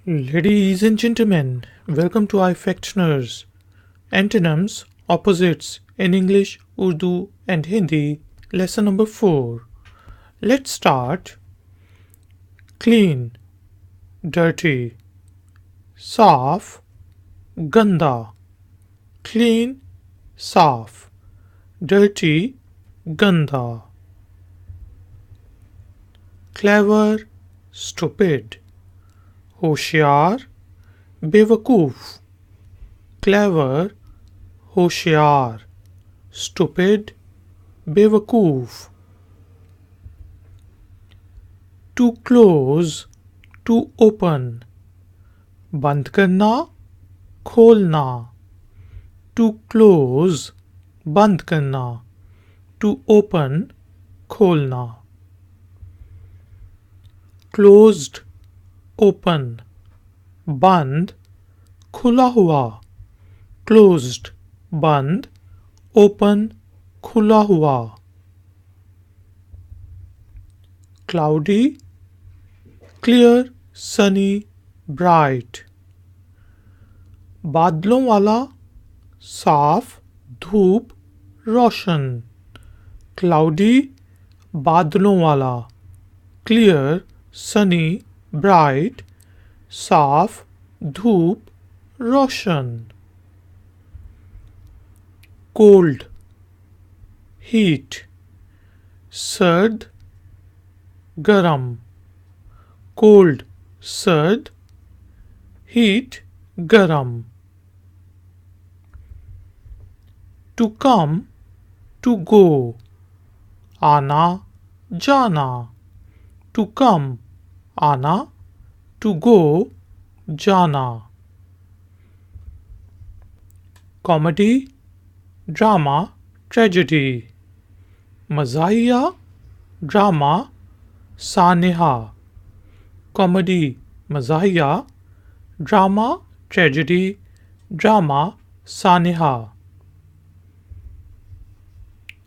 Ladies and gentlemen, welcome to Ifactner's Antonyms, Opposites in English, Urdu and Hindi, lesson number 4. Let's start. Clean, dirty. Saaf, ganda. Clean, saaf. Dirty, ganda. Clever, stupid. होशियार बेवकूफ़ clever होशियार stupid बेवकूफ़ to close to open बंद करना खोलना to close बंद करना to open खोलना क्लोज्ड ओपन बंद खुला हुआ क्लोज्ड बंद ओपन खुला हुआ क्लाउडी क्लियर सनी ब्राइट बादलों वाला साफ धूप रोशन क्लाउडी बादलों वाला क्लियर सनी ब्राइट साफ धूप रोशन कोल्ड हीट सर्द गरम कोल्ड सर्द हीट गरम टू कम टू गो आना जाना टू कम आना टू गो जाना कॉमेडी ड्रामा ट्रेजेडी मज़ाहिया ड्रामा सानेहा कॉमेडी मज़ाहिया ड्रामा ट्रेजेडी ड्रामा सानेहा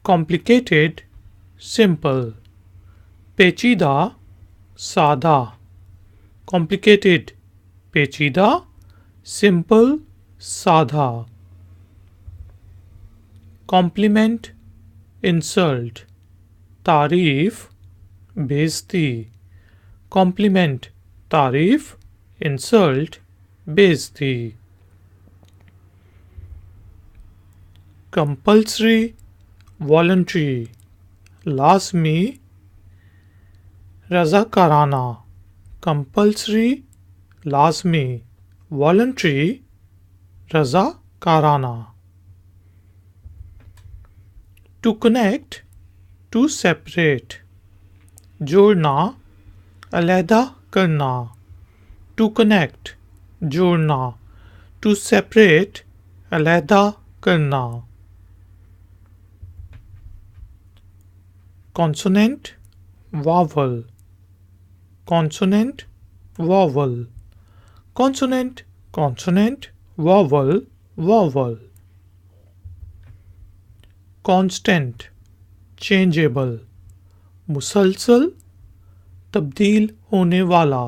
कॉम्प्लिकेटेड सिंपल पेचीदा सादा कॉम्प्लिकेटेड पेचीदा सिंपल साधा कॉम्प्लीमेंट इंसल्ट तारीफ बेइज्जती कॉम्प्लीमेंट तारीफ इंसल्ट बेइज्जती कंपल्सरी वॉलंटरी लाज़मी रज़ाकाराना कंपल्सरी लाज़मी वॉलंटरी रज़ाकाराना टू कनेक्ट टू सेपरेट जोड़ना अलहदा करना टू कनेक्ट जोड़ना टू सेपरेट अलहदा करना consonant vowel consonant vowel consonant consonant vowel vowel constant changeable मुसलसल तब्दील होने वाला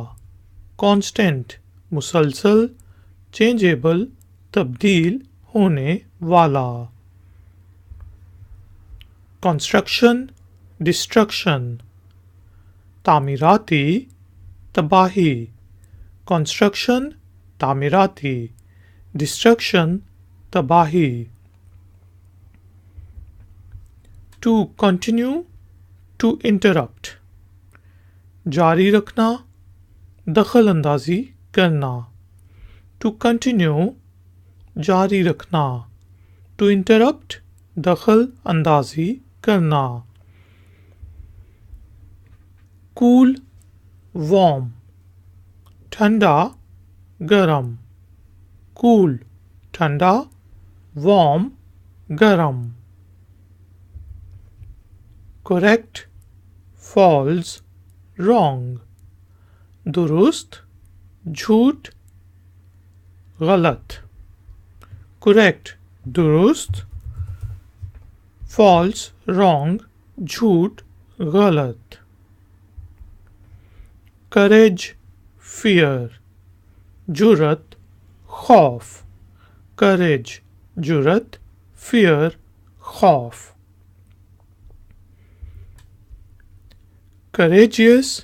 constant मुसलसल changeable तब्दील होने वाला construction destruction तामीराती तबाही कंस्ट्रक्शन तामीराती डिस्ट्रक्शन तबाही टू कंटिन्यू टू इंटरप्ट जारी रखना दखल अंदाजी करना टू कंटिन्यू जारी रखना टू इंटरप्ट दखल अंदाजी करना कूल वार्म ठंडा गरम कूल ठंडा वार्म गरम करेक्ट फॉल्स रॉन्ग दुरुस्त झूठ गलत करेक्ट दुरुस्त फॉल्स रॉन्ग झूठ गलत courage fear जुरत, खौफ. Courage, जुरत, fear, खौफ. Courageous,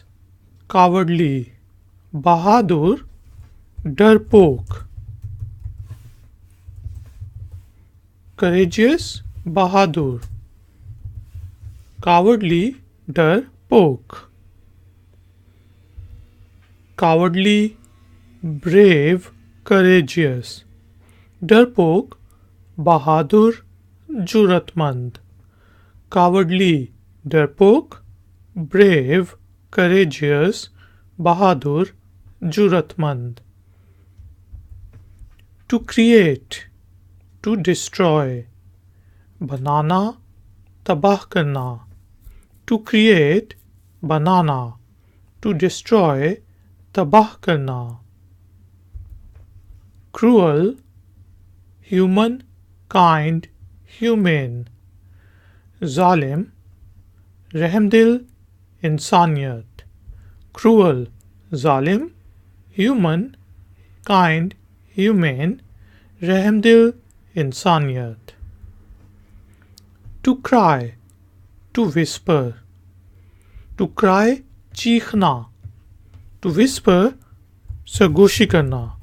cowardly. बहादुर, डरपोक. Courageous, बहादुर. Cowardly, डरपोक. Cowardly, brave, courageous. डरपोक, बहादुर, जुरतमंद. Cowardly, डरपोक. Brave, courageous, Bahadur, जुरतमंद. To create, to destroy. बनाना, तबाह करना. To create, banana. To destroy, तबाह करना. Cruel, human, kind, humane. जालिम, रहमदिल, इंसानियत. Cruel, जालिम, human, kind, humane, रहमदिल, इंसानियत. To cry, to whisper. To cry, चीखना. To whisper, सरगोशी करना.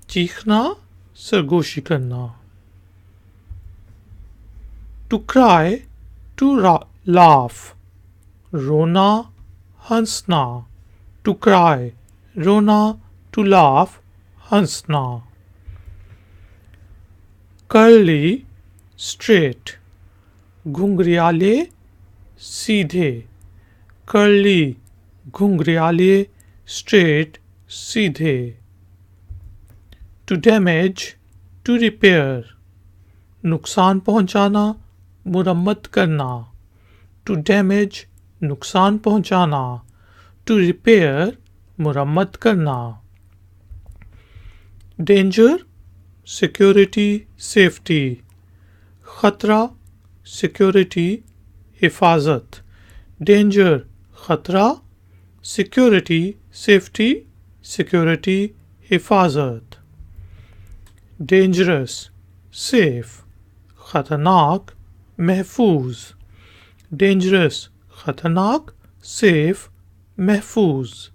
चीखना, सरगोशी करना. To cry, to laugh. रोना, हंसना. To cry, रोना. To laugh, हंसना. Curly, straight. घुंघराले, सीधे. Curly, घुंघराले, straight, सीधे. To damage, to repair. नुकसान पहुंचाना, मुरम्मत करना. To damage, नुकसान पहुंचाना. To repair, मुरम्मत करना. Danger, security, safety. खतरा, security, हिफाजत. Danger, खतरा. Security, safety, security, हिफाजत. Dangerous, safe. खतरनाक, महफूज. Dangerous, खतरनाक. Safe, महफूज.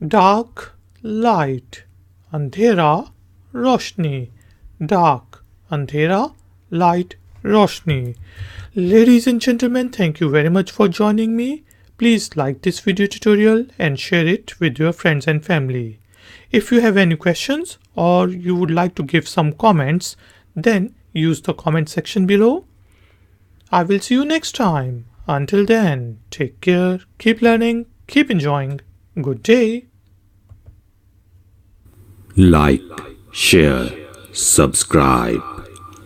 Dark, light. अंधेरा, रोशनी. Dark, अंधेरा. Light, Roshni. Ladies and gentlemen, thank you very much for joining me. Please like this video tutorial and share it with your friends and family. If you have any questions or you would like to give some comments, then use the comment section below. I will see you next time. Until then, take care, keep learning, keep enjoying. Good day. Like, share, subscribe.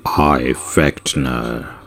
Ifactner.